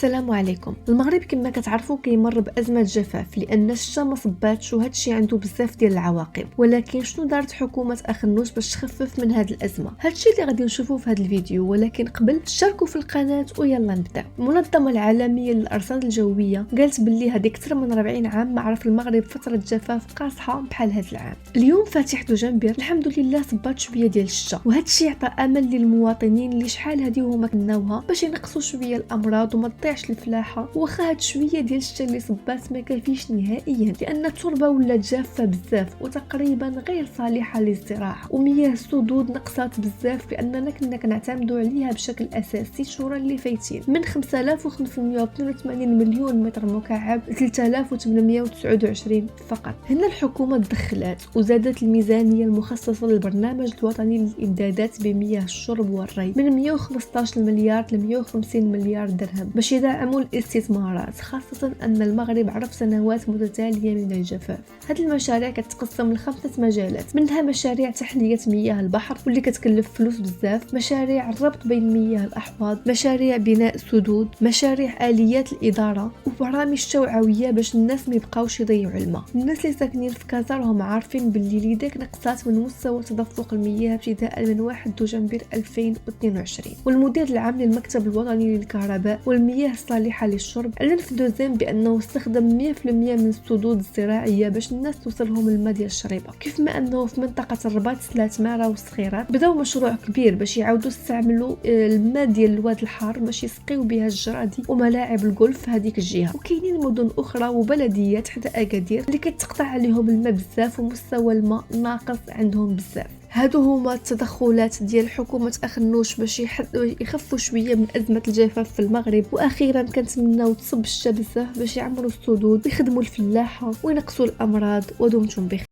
السلام عليكم. المغرب كما كتعرفوا كيمر بازمه جفاف لان الشتا ما صباتش وهذا الشيء عنده بزاف ديال العواقب، ولكن شنو دارت حكومه اخنوش باش تخفف من هذه الازمه؟ هذا الشيء اللي غادي نشوفوه في هذا الفيديو. ولكن قبل اشتركوا في القناه ويلا نبدا. المنظمه العالميه للارصاد الجويه قالت باللي هذه اكثر من 40 عام ما عرف المغرب فتره جفاف قاصحه بحال هذا العام. اليوم فاتح دجنبر الحمد لله صبات شويه ديال الشتا، وهذا الشيء عطى امل للمواطنين اللي شحال هذه وهما كناوها باش ينقصوا شويه الامراض وما تطيعش الفلاحه. واخا هاد شويه ديال الشتا اللي صبات ما كافيش نهائيا لان التربه ولات جافه بزاف وتقريبا غير صالحه للزراعه، ومياه السدود نقصات بزاف لاننا كنا كنعتمدوا عليها بشكل اساسي الشهور اللي فايتين من 5582 مليون متر مكعب ل 3829 فقط. هنا الحكومه تدخلات وزادت الميزانيه المخصصه للبرنامج الوطني للامدادات بمياه الشرب والري من 115 مليار ل 150 مليار درهم باش يدعموا الاستثمارات، خاصة أن المغرب عرف سنوات متتالية من الجفاف. هذه المشاريع كتقسم ل5 مجالات، منها مشاريع تحلية مياه البحر واللي كتكلف فلوس بزاف، مشاريع الربط بين مياه الأحواض، مشاريع بناء سدود، مشاريع آليات الإدارة، وبرامج توعوية باش الناس ما يبقاوش يضيعوا الماء. الناس اللي ساكنين في كازا راهم عارفين باللي لذاك نقصات من مستوى تدفق المياه ابتداء من 1 دجنبر 2022. والمدير العام للمكتب الوطني للكهرباء والمياه الصالحة للشرب أعلن في دوزين بأنه استخدم 100% من السدود الزراعية باش الناس توصلهم الماء ديال الشريبة، كيف ما أنه في منطقة الرباط سلاتمارة والصخيرات بداو مشروع كبير باش يعاودوا يستعملوا الماء ديال الواد الحار باش يسقيو بها الجرادي وملاعب الجولف في هذيك الجهة. وكاينين مدن أخرى وبلديات حتى أكادير اللي كتقطع عليهم الماء بزاف ومستوى الماء ناقص عندهم بزاف. هادو هما التدخلات ديال حكومة أخنوش باش يخفوا شوية من أزمة الجفاف في المغرب. وأخيرا كنتمناو تصب الشتا بزاف باش يعمروا السدود ويخدموا الفلاحة وينقصوا الأمراض. ودمتم بخير.